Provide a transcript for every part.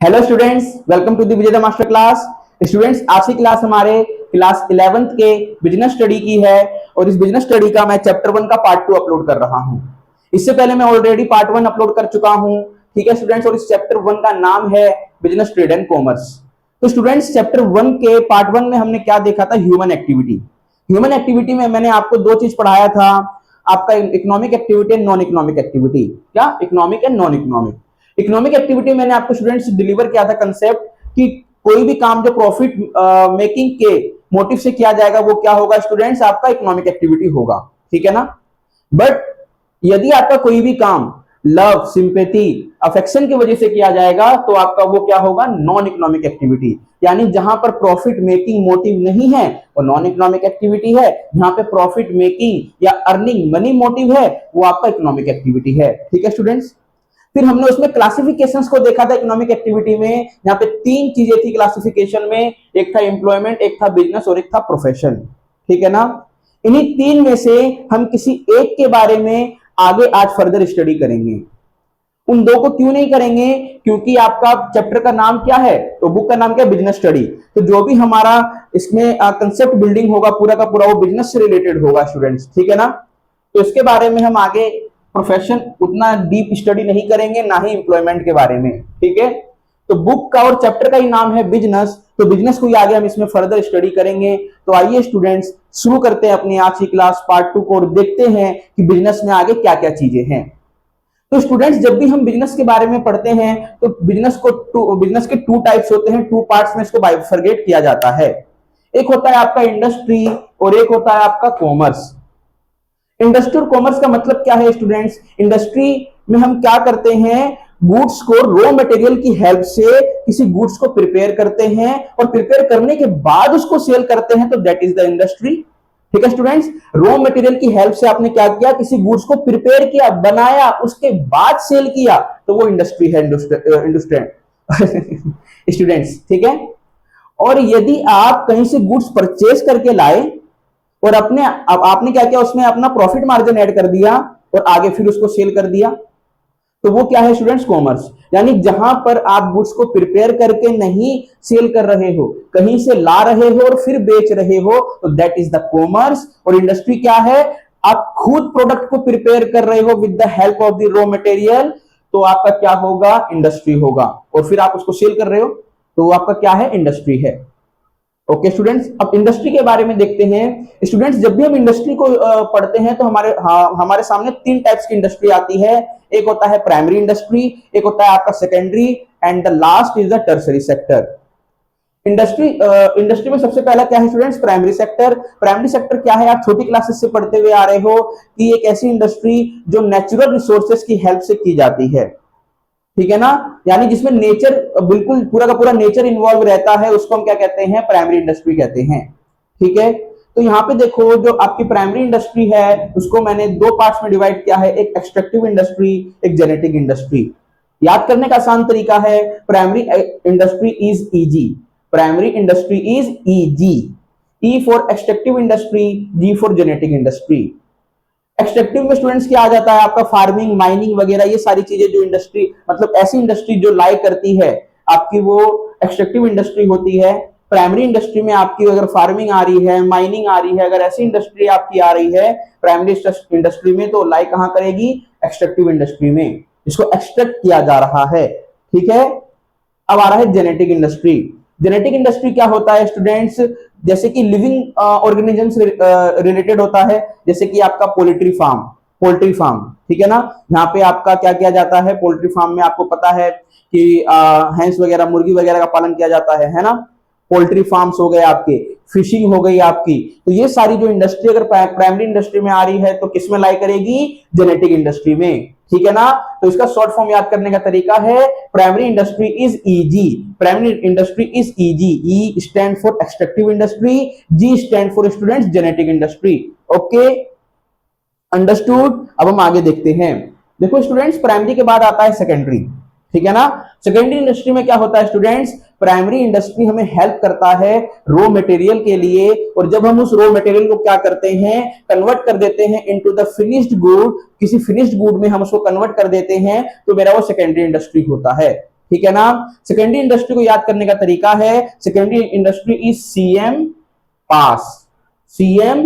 Hello students, welcome to the Vijeta master class. Students, आज की class हमारे क्लास 11th के बिजनेस स्टडी की है और इस बिजनेस स्टडी का मैं चैप्टर 1 का पार्ट 2 अपलोड कर रहा हूं। इससे पहले मैं ऑलरेडी पार्ट 1 अपलोड कर चुका हूं। ठीक है स्टूडेंट्स, और इस चैप्टर 1 का नाम है बिजनेस ट्रेड एंड कॉमर्स। तो स्टूडेंट्स, चैप्टर 1 के पार्ट 1 में हमने क्या देखा था? Human activity. ह्यूमन एक्टिविटी में मैंने आपको दो चीज पढ़ाया था, आपका economic activity and non economic activity. क्या? Economic and non economic. Economic activity मैंने आपको स्टूडेंट्स डिलीवर किया था कंसेप्ट कि कोई भी काम जो प्रॉफिट मेकिंग के मोटिव से किया जाएगा वो क्या होगा स्टूडेंट्स? आपका इकोनॉमिक एक्टिविटी होगा। ठीक है ना? बट यदि आपका कोई भी काम लव, सिंपैथी, अफेक्शन की वजह से किया जाएगा तो आपका वो क्या होगा? Non economic activity. यानी जहां पर प्रॉफिट मेकिंग मोटिव नहीं है वो नॉन इकोनॉमिक एक्टिविटी है, जहां पे प्रॉफिट मेकिंग या अर्निंग मनी मोटिव है वो आपका इकोनॉमिक एक्टिविटी है। ठीक है स्टूडेंट्स, फिर हमने उसमें क्लासिफिकेशंस को देखा था इकोनॉमिक एक्टिविटी में। यहाँ पे तीन चीजें थी क्लासिफिकेशन में, एक था एम्प्लॉयमेंट, एक था बिजनेस और एक था प्रोफेशन। ठीक है ना? इन्हीं तीन में से हम किसी एक के बारे में आगे आज फर्दर स्टडी करेंगे। उन दो को क्यों नहीं करेंगे? क्योंकि आपका चैप्टर का नाम क्या है, तो बुक का नाम क्या है? Business study. तो जो भी हमारा इसमें कंसेप्ट बिल्डिंग होगा पूरा का पूरा वो बिजनेस से रिलेटेड होगा स्टूडेंट्स। ठीक है ना? तो इसके बारे में हम आगे प्रोफेशन उतना डीप स्टडी नहीं करेंगे, ना ही एम्प्लॉयमेंट के बारे में। ठीक है? तो बुक का और चैप्टर का ही नाम है बिजनेस, तो बिजनेस को ही आगे हम इसमें फर्दर स्टडी करेंगे। तो आइए स्टूडेंट्स शुरू करते हैं अपनी आज की क्लास पार्ट 2 को और देखते हैं कि बिजनेस में आगे क्या क्या चीजें हैं। तो स्टूडेंट्स, जब भी हम बिजनेस के बारे में पढ़ते हैं तो बिजनेस के टू टाइप्स होते हैं, टू पार्ट्स में इसको बाइफरगेट किया जाता है। एक होता है आपका इंडस्ट्री और एक होता है आपका कॉमर्स। इंडस्ट्री और कॉमर्स का मतलब क्या है स्टूडेंट्स? इंडस्ट्री में हम क्या करते हैं? गुड्स को रॉ मटेरियल की हेल्प से किसी गुड्स को प्रिपेयर करते हैं और प्रिपेयर करने के बाद उसको सेल करते हैं, तो दैट इज द इंडस्ट्री। ठीक है स्टूडेंट्स, रॉ मटेरियल की हेल्प से आपने क्या किया? किसी गुड्स को प्रिपेयर किया, बनाया, उसके बाद सेल किया, तो वो इंडस्ट्री है। स्टूडेंट्स ठीक है? और यदि आप कहीं से गुड्स परचेज करके लाए और आपने क्या किया? उसमें अपना प्रॉफिट मार्जिन ऐड कर दिया और आगे फिर उसको सेल कर दिया, तो वो क्या है स्टूडेंट्स? कॉमर्स। यानी जहां पर आप गुड्स को प्रिपेयर करके नहीं सेल कर रहे हो, कहीं से ला रहे हो और फिर बेच रहे हो, तो दैट इज द कॉमर्स। और इंडस्ट्री क्या है? आप खुद प्रोडक्ट को प्रिपेयर कर रहे हो with the help of the raw material, तो आपका क्या होगा? इंडस्ट्री होगा। और फिर आप उसको सेल कर रहे हो तो आपका क्या है? इंडस्ट्री है। ओके स्टूडेंट्स, अब इंडस्ट्री के बारे में देखते हैं। स्टूडेंट्स, जब भी हम इंडस्ट्री को पढ़ते हैं तो हमारे सामने तीन टाइप्स की इंडस्ट्री आती है। एक होता है प्राइमरी इंडस्ट्री, एक होता है आपका secondary and the last is the tertiary sector. Industry में सबसे पहला क्या है students? Primary sector. Primary sector क्या है? आप छोटी क्लासेस से पढ़ते हुए आ रहे हो कि एक ऐसी इंडस्ट्री जो नेचुरल रिसोर्सेज की हेल्प से की जाती है। ठीक है ना? यानी जिसमें नेचर बिल्कुल पूरा का पूरा नेचर इन्वॉल्व रहता है, उसको हम क्या कहते हैं? प्राइमरी इंडस्ट्री कहते हैं। ठीक है? तो यहां पे देखो, जो आपकी प्राइमरी इंडस्ट्री है उसको मैंने दो पार्ट्स में डिवाइड किया है, एक एक्सट्रैक्टिव इंडस्ट्री, एक जेनेटिक इंडस्ट्री। याद करने का आसान तरीका है, primary industry is easy. Primary industry is easy. E for extractive industry, G for genetic industry. Extractive में स्टूडेंट्स क्या आ जाता है? आपका फार्मिंग, माइनिंग वगैरह, ये सारी चीजें जो इंडस्ट्री मतलब ऐसी इंडस्ट्री जो लाई करती है आपकी, वो एक्सट्रैक्टिव इंडस्ट्री होती है। प्राइमरी इंडस्ट्री में आपकी अगर फार्मिंग आ रही है, माइनिंग आ रही है, अगर ऐसी इंडस्ट्री आपकी आ रही है प्राइमरी इंडस्ट्री में, तो लाई कहां करेगी? एक्सट्रैक्टिव इंडस्ट्री में। इसको एक्सट्रैक्ट किया जा रहा है। ठीक है? अब आ रहा है जेनेटिक इंडस्ट्री। जेनेटिक इंडस्ट्री क्या होता है स्टूडेंट्स? जैसे कि लिविंग ऑर्गेनिजम्स रिलेटेड होता है, जैसे कि आपका पोल्ट्री फार्म। ठीक है ना? यहाँ पे आपका क्या किया जाता है? पोल्ट्री फार्म में आपको पता है कि हैंस वगैरह, मुर्गी वगैरह का पालन किया जाता है ना? पोल्ट्री फार्म्स हो गए आपके, फिशिंग हो गई आपकी। तो ये सारी जो इंडस्ट्री अगर प्राइमरी इंडस्ट्री में आ रही है तो किसमें लाई करेगी? जेनेटिक इंडस्ट्री में। ठीक है ना? तो इसका शॉर्ट फॉर्म याद करने का तरीका है, primary industry is easy. Primary industry is easy. E stand for extractive industry, G stand for students genetic industry. Okay, understood. अब हम आगे देखते हैं। देखो स्टूडेंट्स, प्राइमरी के बाद आता है सेकेंडरी। ठीक है ना? सेकेंडरी इंडस्ट्री में क्या होता है स्टूडेंट्स? प्राइमरी इंडस्ट्री हमें हेल्प करता है रॉ मटेरियल के लिए, और जब हम उस रॉ मटेरियल को क्या करते हैं? कन्वर्ट कर देते हैं इनटू द फिनिश्ड गुड, किसी फिनिश्ड गुड में हम उसको कन्वर्ट कर देते हैं, तो मेरा वो सेकेंडरी इंडस्ट्री होता है। ठीक है ना। सेकेंडरी इंडस्ट्री को याद करने का तरीका है, secondary industry is CM pass, CM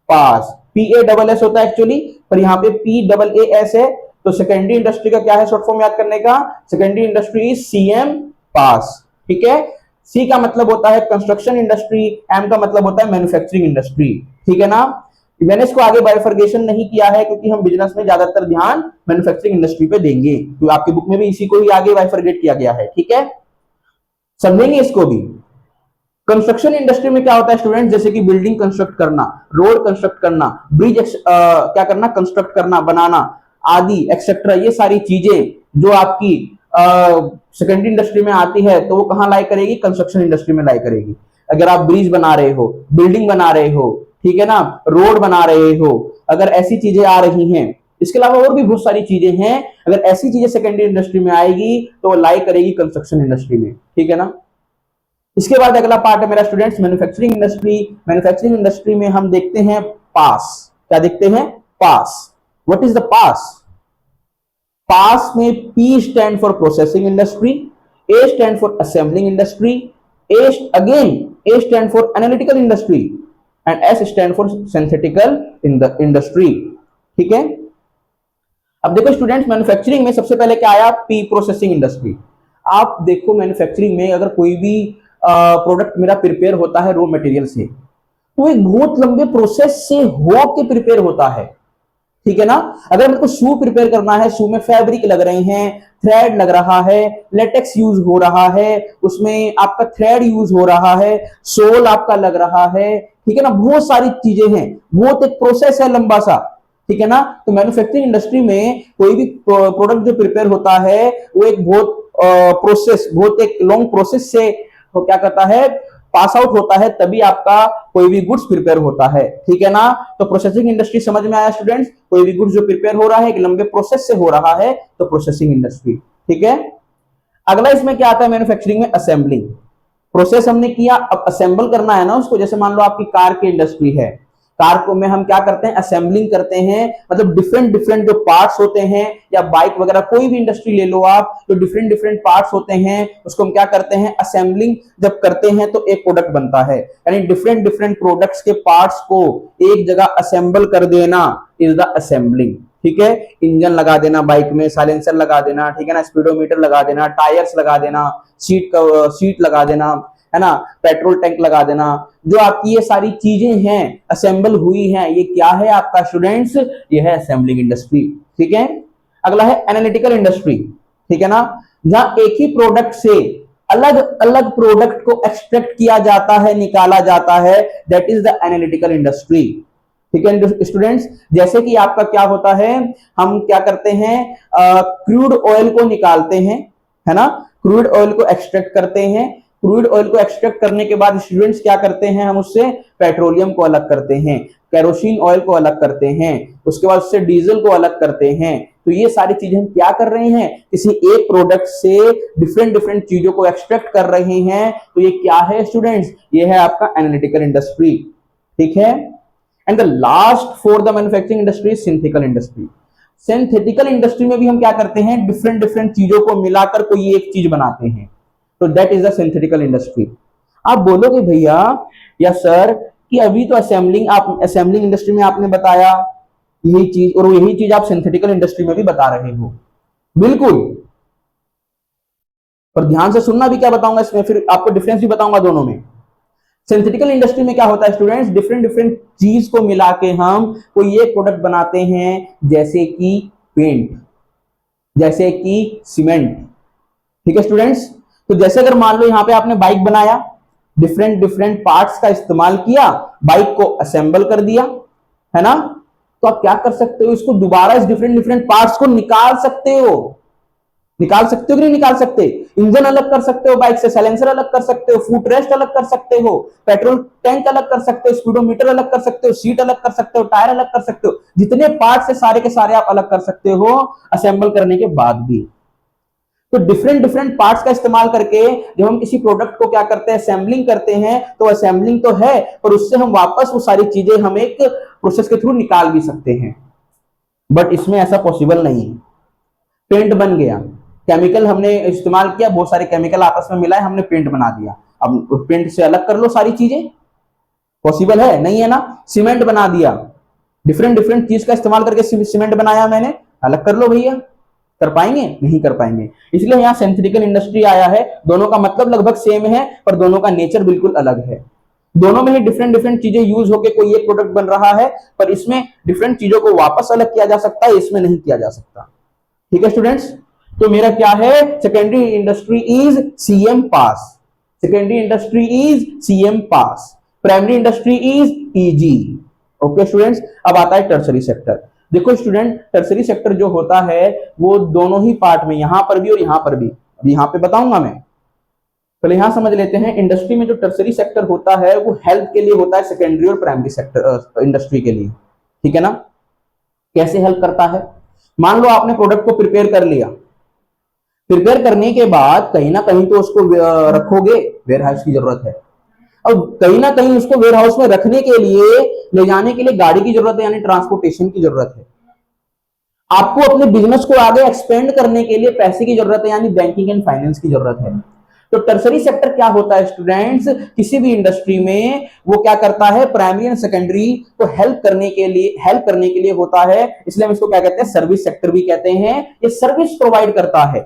pass, PASS होता है एक्चुअली, पर यहाँ पे PAAS है, तो सेकेंडरी इंडस्ट्री का क्या है शॉर्ट फॉर्म याद करने का, सेकेंडरी इंडस्ट्री इज सीएम पास, ठीक है। सी का मतलब होता है कंस्ट्रक्शन इंडस्ट्री, एम का मतलब होता है मैन्युफैक्चरिंग इंडस्ट्री, ठीक है ना। मैंने इसको आगे बाइफर्गेशन नहीं किया है क्योंकि हम बिजनेस में ज्यादातर ध्यान मैन्युफैक्चरिंग इंडस्ट्री पे देंगे, तो आपकी बुक में भी इसी को ही आगे बाइफर्गेट किया गया है, ठीक है, समझेंगे इसको भी। कंस्ट्रक्शन इंडस्ट्री में क्या होता है स्टूडेंट, जैसे कि बिल्डिंग कंस्ट्रक्ट करना, रोड कंस्ट्रक्ट करना, ब्रिज क्या करना, कंस्ट्रक्ट करना, बनाना आदि एक्सेट्रा, ये सारी चीजें जो आपकी सेकेंडरी इंडस्ट्री में आती है तो वो कहां लाई करेगी, कंस्ट्रक्शन इंडस्ट्री में लाई करेगी। अगर आप ब्रिज बना रहे हो, बिल्डिंग बना रहे हो, ठीक है ना, रोड बना रहे हो, अगर ऐसी चीजें आ रही हैं, इसके अलावा और भी बहुत सारी चीजें हैं, अगर ऐसी चीजें सेकेंडरी इंडस्ट्री में आएगी तो वो लाई करेगी कंस्ट्रक्शन इंडस्ट्री में, ठीक है ना। इसके बाद अगला पार्ट है मेरा students manufacturing industry. Manufacturing industry में हम देखते हैं पास, क्या देखते हैं, पास। व्हाट इज द पास, पास में P stand for processing industry, A stand for assembling industry, A stand for analytical industry and S stand for synthetical industry, ठीक है। अब देखो स्टूडेंट्स मैन्युफैक्चरिंग में सबसे पहले क्या आया, P प्रोसेसिंग इंडस्ट्री। आप देखो मैन्युफैक्चरिंग में अगर कोई भी प्रोडक्ट मेरा प्रिपेयर होता है रॉ मटेरियल से, तो एक बहुत लंबे प्रोसेस से हो के प्रिपेयर होता है, ठीक है ना। अगर मेरे को शू प्रिपेयर करना है, शू में फैब्रिक लग रहे हैं, थ्रेड लग रहा है, लेटेक्स यूज हो रहा है, उसमें आपका थ्रेड यूज हो रहा है, सोल आपका लग रहा है, ठीक है ना, बहुत सारी चीजें हैं, बहुत एक प्रोसेस है लंबा सा, ठीक है ना। तो मैन्युफैक्चरिंग इंडस्ट्री में कोई भी प्रोडक्ट जो प्रिपेयर होता है वो एक बहुत प्रोसेस, बहुत एक लॉन्ग प्रोसेस से तो क्या करता है, पास आउट होता है, तभी आपका कोई भी गुड्स प्रिपेयर होता है, ठीक है ना। तो प्रोसेसिंग इंडस्ट्री समझ में आया स्टूडेंट्स, कोई भी गुड्स जो प्रिपेयर हो रहा है एक लंबे प्रोसेस से हो रहा है तो प्रोसेसिंग इंडस्ट्री, ठीक है। अगला इसमें क्या आता है मैन्युफैक्चरिंग में, असेंबलिंग। प्रोसेस हमने किया, अब असेंबल करना है ना उसको, जैसे मान लो आपकी कार की इंडस्ट्री है, कार को में हम क्या करते हैं, असेंबलिंग करते हैं, मतलब डिफरेंट डिफरेंट जो पार्ट्स होते हैं, या बाइक वगैरह कोई भी इंडस्ट्री ले लो आप, जो डिफरेंट डिफरेंट पार्ट्स होते हैं उसको हम क्या करते हैं, असेंबलिंग जब करते हैं तो एक प्रोडक्ट बनता है, यानी डिफरेंट डिफरेंट प्रोडक्ट्स के पार्ट्स को एक जगह असेंबल कर देना इज द असेंबलिंग, ठीक है। इंजन लगा देना बाइक में, साइलेंसर लगा देना, ठीक है ना, स्पीडोमीटर लगा देना, टायर्स लगा देना, सीट लगा देना, है ना, पेट्रोल टैंक लगा देना, जो आपकी ये सारी चीजें हैं असेंबल हुई हैं, ये क्या है आपका स्टूडेंट्स, ये है असेंबलिंग इंडस्ट्री, ठीक है। अगला है एनालिटिकल इंडस्ट्री, ठीक है ना, जहां एक ही प्रोडक्ट से अलग अलग प्रोडक्ट को एक्सट्रैक्ट किया जाता है, निकाला जाता है, that is the analytical industry, ठीक है स्टूडेंट्स। जैसे कि आपका क्या होता है, हम क्या करते हैं, क्रूड ऑयल को निकालते हैं, है ना, क्रूड ऑयल को एक्सट्रैक्ट करते हैं, क्रूड ऑयल को एक्सट्रैक्ट करने के बाद स्टूडेंट्स क्या करते हैं, हम उससे पेट्रोलियम को अलग करते हैं, केरोसिन ऑयल को अलग करते हैं, उसके बाद उससे डीजल को अलग करते हैं। तो ये सारी चीजें हम क्या कर रहे हैं, किसी एक प्रोडक्ट से डिफरेंट डिफरेंट चीजों को एक्सट्रैक्ट कर रहे हैं, तो ये क्या है स्टूडेंट्स, ये है आपका एनालिटिकल इंडस्ट्री, ठीक है। And the last for the manufacturing industry synthetical industry. Synthetical industry में भी हम क्या करते हैं, डिफरेंट डिफरेंट चीजों को मिलाकर कोई एक चीज बनाते हैं, तो that is the synthetical industry. आप बोलोगे भैया या सर कि अभी तो असेंबलिंग इंडस्ट्री में आपने बताया यही चीज, और यही चीज आप सिंथेटिकल इंडस्ट्री में भी बता रहे हो, बिल्कुल, पर ध्यान से सुनना भी क्या बताऊंगा इसमें, फिर आपको डिफरेंस भी बताऊंगा दोनों में। सिंथेटिकल इंडस्ट्री में क्या होता है स्टूडेंट्स, डिफरेंट डिफरेंट चीज को मिला के हम कोई एक प्रोडक्ट बनाते हैं, जैसे कि पेंट, जैसे कि सीमेंट, ठीक है स्टूडेंट्स। तो जैसे अगर मान लो यहां पे आपने बाइक बनाया, डिफरेंट डिफरेंट पार्ट्स का इस्तेमाल किया, बाइक को असेंबल कर दिया, है ना, तो आप क्या कर सकते हो, इसको दोबारा इस डिफरेंट डिफरेंट पार्ट्स को निकाल सकते हो, निकाल सकते हो कि नहीं निकाल सकते, इंजन अलग कर सकते हो बाइक से, साइलेंसर अलग कर सकते हो, फुट रेस्ट अलग कर सकते हो, पेट्रोल टैंक अलग कर सकते हो, स्पीडोमीटर अलग कर सकते हो, सीट अलग कर सकते हो, टायर अलग कर सकते हो, जितने पार्ट्स है सारे के सारे आप अलग कर सकते हो असेंबल करने के बाद भी। तो डिफरेंट डिफरेंट पार्ट्स का इस्तेमाल करके जब हम किसी प्रोडक्ट को क्या करते हैं, असेंबलिंग करते हैं, तो असेंबलिंग तो है, पर उससे हम वापस वो सारी चीजें हम एक प्रोसेस के थ्रू निकाल भी सकते हैं, बट इसमें ऐसा पॉसिबल नहीं है। पेंट बन गया, केमिकल हमने इस्तेमाल किया, बहुत सारे केमिकल आपस में मिलाए, हमने पेंट बना दिया। अब पेंट से अलग कर लो सारी चीजें, पॉसिबल है? नहीं है ना। सीमेंट बना दिया, डिफरेंट डिफरेंट चीज का इस्तेमाल करके सीमेंट बनाया मैंने, अलग कर लो भैया। कर पाएंगे? नहीं कर पाएंगे। इसलिए यहाँ सिंथेटिकल इंडस्ट्री आया है। दोनों का मतलब लगभग सेम है, पर दोनों का नेचर बिल्कुल अलग है। दोनों में ही डिफरेंट डिफरेंट चीजें यूज होकर कोई एक प्रोडक्ट बन रहा है, पर इसमें डिफरेंट चीजों को वापस अलग किया जा सकता है, इसमें नहीं किया जा सकता। ठीक है स्टूडेंट्स, तो मेरा क्या है, secondary industry is CM pass, secondary industry is CM pass, primary industry is easy. Okay students, अब आता है टर्सरी सेक्टर। देखो स्टूडेंट, टर्सरी सेक्टर जो होता है वो दोनों ही पार्ट में, यहां पर भी और यहां पर भी, अब यहां पे बताऊंगा मैं। पहले यहां समझ लेते हैं, इंडस्ट्री में जो टर्सरी सेक्टर होता है वो हेल्प के लिए होता है, सेकेंडरी और प्राइमरी सेक्टर इंडस्ट्री के लिए। ठीक है ना। कैसे हेल्प करता है? मान लो आपने प्रोडक्ट को प्रिपेयर कर लिया, प्रिपेयर करने के बाद कहीं ना कहीं तो उसको रखोगे, वेयर हाउस की जरूरत है। अब कहीं ना कहीं उसको वेयर हाउस में रखने के लिए, ले जाने के लिए गाड़ी की जरूरत है, यानी ट्रांसपोर्टेशन की जरूरत है। आपको अपने बिजनेस को आगे एक्सपेंड करने के लिए पैसे की जरूरत है, यानी बैंकिंग एंड फाइनेंस की जरूरत है। तो टर्सरी सेक्टर क्या होता है स्टूडेंट्स, किसी भी इंडस्ट्री में वो क्या करता है, प्राइमरी एंड सेकेंडरी को हेल्प करने के लिए होता है। इसलिए हम इसको क्या कहते हैं, सर्विस सेक्टर भी कहते हैं। ये सर्विस प्रोवाइड करता है।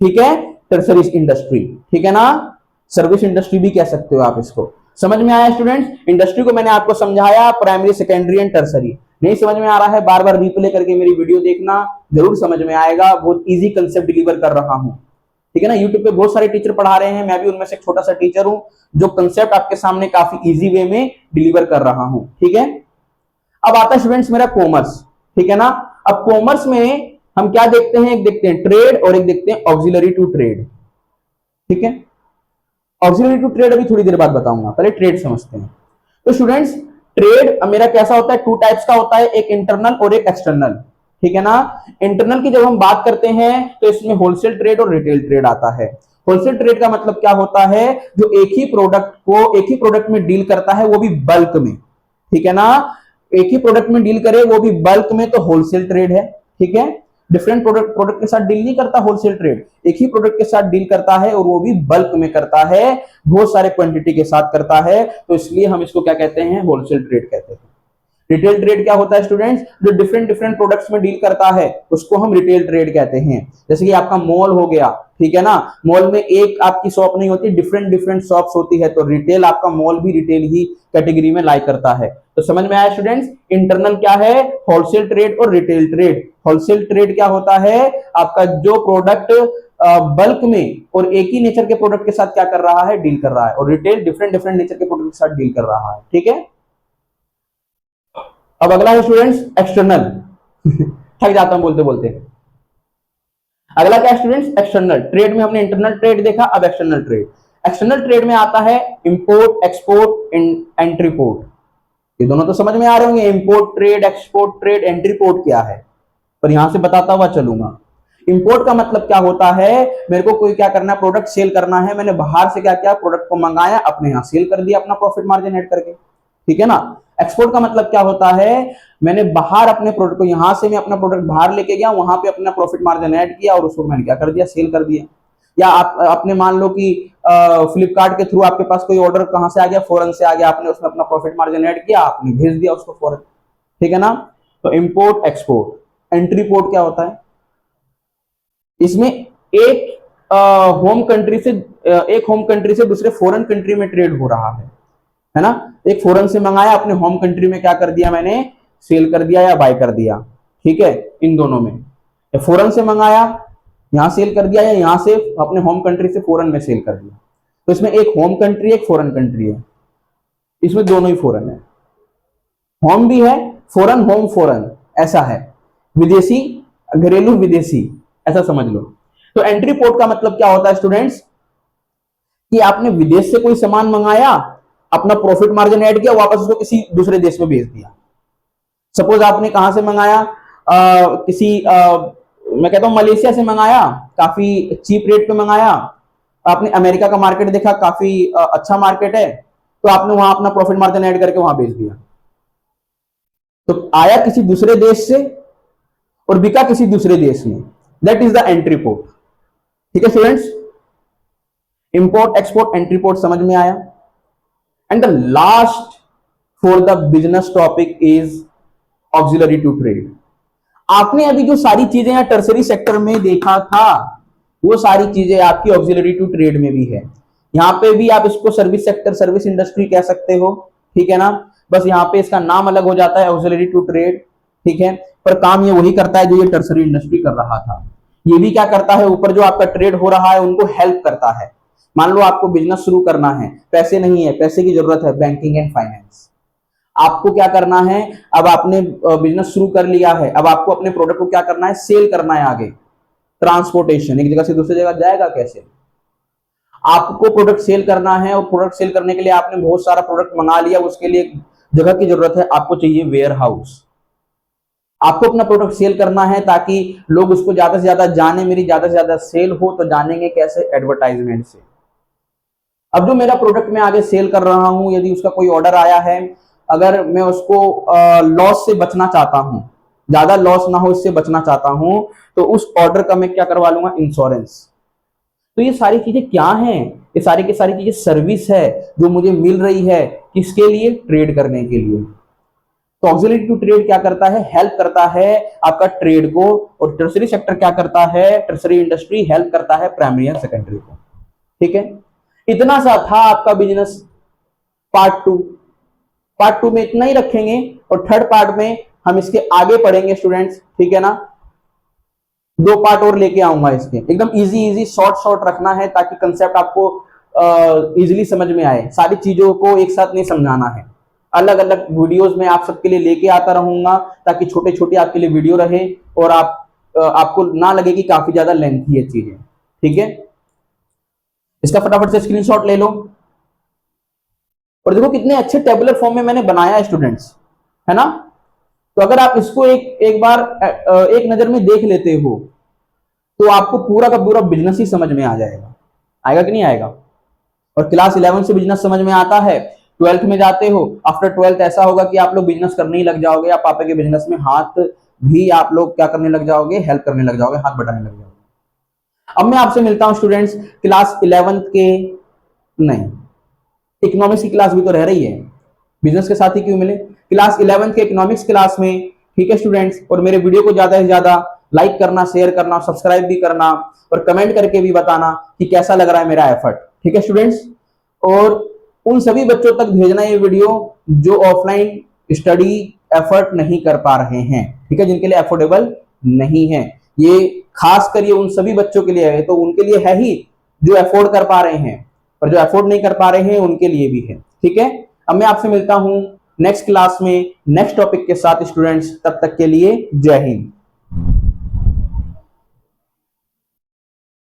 ठीक है, टर्सरी इंडस्ट्री। ठीक है ना, सर्विस इंडस्ट्री भी कह सकते हो आप इसको। समझ में आया स्टूडेंट्स? इंडस्ट्री को मैंने आपको समझाया, प्राइमरी, सेकेंडरी एंड टर्सरी। नहीं समझ में आ रहा है, बार बार रिप्ले करके मेरी वीडियो देखना, जरूर समझ में आएगा। बहुत इजी कंसेप्ट डिलीवर कर रहा हूं। ठीक है ना। यूट्यूब पे बहुत सारे टीचर पढ़ा रहे हैं, मैं भी उनमें से एक छोटा सा टीचर हूं, जो कंसेप्ट आपके सामने काफी इजी वे में डिलीवर कर रहा हूं। ठीक है। अब आता है स्टूडेंट्स मेरा कॉमर्स। ठीक है ना। अब कॉमर्स में हम क्या देखते हैं, एक देखते हैं ट्रेड और एक देखते हैं ऑक्सिलरी टू ट्रेड। ठीक है। ऑक्सिलरी टू ट्रेड अभी थोड़ी देर बाद बताऊंगा, पहले ट्रेड समझते हैं। तो स्टूडेंट्स, ट्रेड मेरा कैसा होता है, टू टाइप्स का होता है, एक इंटरनल और एक एक्सटर्नल। ठीक है ना। इंटरनल की जब हम बात करते हैं तो इसमें होलसेल ट्रेड और रिटेल ट्रेड आता है। होलसेल ट्रेड का मतलब क्या होता है, जो एक ही प्रोडक्ट में डील करता है, वो भी बल्क में। ठीक है ना। एक ही प्रोडक्ट में डील करे, वो भी बल्क में, तो होलसेल ट्रेड है। ठीक है। डिफरेंट प्रोडक्ट के साथ डील नहीं करता होलसेल ट्रेड, एक ही प्रोडक्ट के साथ डील करता है, और वो भी बल्क में करता है, बहुत सारे क्वांटिटी के साथ करता है। तो इसलिए हम इसको क्या कहते हैं, होलसेल ट्रेड कहते हैं। रिटेल ट्रेड क्या होता है स्टूडेंट्स, जो डिफरेंट डिफरेंट प्रोडक्ट्स में डील करता है, उसको हम रिटेल ट्रेड कहते हैं। जैसे कि आपका मॉल हो गया, ठीक है ना। मॉल में एक आपकी शॉप नहीं होती, डिफरेंट डिफरेंट शॉप्स होती है, तो रिटेल, आपका मॉल भी रिटेल ही कैटेगरी में लाई करता है। तो समझ में आया स्टूडेंट्स, इंटरनल क्या है, होलसेल ट्रेड और रिटेल ट्रेड। होलसेल ट्रेड क्या होता है, आपका जो प्रोडक्ट बल्क में और एक ही नेचर के प्रोडक्ट के साथ क्या कर रहा है, डील कर रहा है, और रिटेल डिफरेंट डिफरेंट नेचर के प्रोडक्ट के साथ डील कर रहा है। ठीक है। अब अगला है स्टूडेंट्स एक्सटर्नल। थक जाता हूं बोलते बोलते। अगला क्या है स्टूडेंट्स, एक्सटर्नल ट्रेड में हमने इंटरनल ट्रेड देखा, अब एक्सटर्नल ट्रेड। एक्सटर्नल ट्रेड में आता है इंपोर्ट, एक्सपोर्ट, एंट्री पोर्ट। ये दोनों तो समझ में आ रहे होंगे, import trade, export trade, entry port क्या है, पर यहां से बताता हुआ चलूंगा। इंपोर्ट का मतलब क्या होता है, मेरे को कोई क्या करना है, प्रोडक्ट सेल करना है, मैंने बाहर से क्या किया, प्रोडक्ट को मंगाया, अपने यहां सेल कर दिया, अपना प्रॉफिट मार्जिन ऐड करके। ठीक है ना। एक्सपोर्ट का मतलब क्या होता है, मैंने बाहर अपने प्रोडक्ट को, यहां से मैं अपना प्रोडक्ट बाहर लेके गया, वहां पे अपना प्रॉफिट मार्जिन ऐड किया, और उसको मैंने क्या कर दिया, सेल कर दिया। या आपने मान लो कि फ्लिपकार्ट के थ्रू आपके पास कोई ऑर्डर कहां से आ गया, फॉरेन से आ गया, आपने उसमें अपना प्रॉफिट मार्जिन ऐड किया, आपने भेज दिया उसको फॉरेन। ठीक है ना। तो इंपोर्ट, एक्सपोर्ट। एंट्री पोर्ट क्या होता है, इसमें एक होम कंट्री से दूसरे फॉरेन कंट्री में ट्रेड हो रहा है ना। एक फॉरेन से मंगाया, अपने होम कंट्री में क्या कर दिया, मैंने सेल कर दिया या बाय कर दिया। ठीक है। इन दोनों में, फॉरेन से मंगाया, यहां सेल कर दिया, या यहां से अपने होम कंट्री से फॉरेन में सेल कर दिया। तो इसमें एक होम कंट्री, एक फॉरेन कंट्री है, इसमें दोनों ही फॉरेन है, होम भी है, फॉरेन, होम फॉरेन, ऐसा है। विदेशी, घरेलू, विदेशी, ऐसा समझ लो। तो एंट्री पोर्ट का मतलब क्या होता है स्टूडेंट्स, कि आपने विदेश से कोई सामान मंगाया, अपना प्रॉफिट मार्जिन ऐड किया, वापस उसको किसी दूसरे देश में भेज दिया। सपोज आपने कहां से मंगाया, मैं कहता हूं मलेशिया से मंगाया, काफी चीप रेट पे मंगाया, आपने अमेरिका का मार्केट देखा, काफी अच्छा मार्केट है, तो आपने वहां अपना प्रॉफिट मार्जिन ऐड करके वहां भेज दिया। तो आया किसी दूसरे देश से और बिका किसी दूसरे देश में, that is the entry port. ठीक है students, import export entry port समझ में आया। And the last for the business topic is auxiliary to trade. आपने अभी जो सारी चीजें या टर्सरी सेक्टर में देखा था वो सारी चीजें आपकी ऑक्सिलरी टू ट्रेड में भी है। यहां पे भी आप इसको सर्विस सेक्टर, सर्विस इंडस्ट्री कह सकते हो, ठीक है ना। बस यहाँ पे इसका नाम अलग हो जाता है, ऑक्सिलरी टू ट्रेड, ठीक है। पर काम ये वही करता है जो ये टर्सरी इंडस्ट्री कर रहा था। ये भी क्या करता है, ऊपर जो आपका ट्रेड हो रहा है उनको हेल्प करता है। मान लो आपको बिजनेस शुरू करना है, पैसे नहीं है, पैसे की जरूरत है, बैंकिंग एंड फाइनेंस। आपको क्या करना है, अब आपने बिजनेस शुरू कर लिया है, अब आपको अपने प्रोडक्ट को क्या करना है, सेल करना है आगे। ट्रांसपोर्टेशन, एक जगह से दूसरी जगह जाएगा कैसे, आपको प्रोडक्ट सेल करना है। और प्रोडक्ट सेल करने के लिए आपने बहुत सारा प्रोडक्ट मंगा लिया, उसके लिए जगह की जरूरत है, आपको चाहिए वेयर हाउस। आपको अपना प्रोडक्ट सेल करना है ताकि लोग उसको ज्यादा से ज्यादा जाने, मेरी ज्यादा से ज्यादा सेल हो। तो जानेंगे कैसे, एडवर्टाइजमेंट से। अब जो मेरा प्रोडक्ट मैं आगे सेल कर रहा हूं, यदि उसका कोई ऑर्डर आया है, अगर मैं उसको लॉस से बचना चाहता हूं, ज्यादा लॉस ना हो इससे बचना चाहता हूं, तो उस ऑर्डर का मैं क्या करवा लूंगा, इंश्योरेंस। तो ये सारी चीजें क्या हैं, ये सारी की सारी चीजें सर्विस है जो मुझे मिल रही है, किसके लिए, ट्रेड करने के लिए। तो ऑक्सिलरी टू ट्रेड क्या करता है, हेल्प करता है आपका ट्रेड को। और टर्सरी सेक्टर क्या करता है, टर्सरी इंडस्ट्री हेल्प करता है प्राइमरी एंड सेकेंडरी को। ठीक है, इतना सा था आपका बिजनेस पार्ट टू में इतना ही रखेंगे। और थर्ड पार्ट में हम इसके आगे पढ़ेंगे स्टूडेंट्स, ठीक है ना। 2 पार्ट और लेके आऊंगा इसके, एकदम इजी शॉर्ट रखना है ताकि कंसेप्ट आपको इजीली समझ में आए। सारी चीजों को एक साथ नहीं समझाना है, अलग अलग वीडियोस में आप सबके लिए लेके आता रहूंगा ताकि छोटे छोटे आपके लिए वीडियो रहे और आपको ना लगे कि काफी ज्यादा लेंथी है चीजें। ठीक है, इसका फटाफट से स्क्रीनशॉट ले लो। और देखो कितने अच्छे टेबुलर फॉर्म में मैंने बनाया है स्टूडेंट्स, है ना। तो अगर आप इसको एक बार एक नजर में देख लेते हो तो आपको पूरा का पूरा बिजनेस ही समझ में आ जाएगा। आएगा कि नहीं आएगा। और क्लास 11 से बिजनेस समझ में आता है, 12th में जाते हो, आफ्टर 12th ऐसा होगा कि आप लोग बिजनेस करने ही लग जाओगे। आप पापा के बिजनेस में हाथ भी आप लोग क्या करने लग जाओगे, हेल्प करने लग जाओगे, हाथ बटाने लग जाओगे। अब मैं आपसे मिलता हूं स्टूडेंट्स क्लास 11th के, नहीं इकोनॉमिक्स की क्लास भी तो रह रही है, बिजनेस के साथ ही क्यों मिले, क्लास 11th के इकोनॉमिक्स क्लास में। ठीक है स्टूडेंट्स, और मेरे वीडियो को ज्यादा से ज्यादा लाइक करना, शेयर करना, सब्सक्राइब भी करना और कमेंट करके भी बताना कि कैसा लग रहा है मेरा एफर्ट। ठीक है स्टूडेंट्स, और उन सभी बच्चों तक भेजना ये वीडियो जो ऑफलाइन स्टडी एफर्ट नहीं कर पा रहे हैं, ठीक है, जिनके लिए अफोर्डेबल नहीं है। ये खास कर ये उन सभी बच्चों के लिए है, तो उनके लिए है ही जो अफोर्ड कर पा रहे हैं, पर जो अफोर्ड नहीं कर पा रहे हैं उनके लिए भी है। ठीक है, अब मैं आपसे मिलता हूं नेक्स्ट क्लास में नेक्स्ट टॉपिक के साथ स्टूडेंट्स, तब तक के लिए जय हिंद।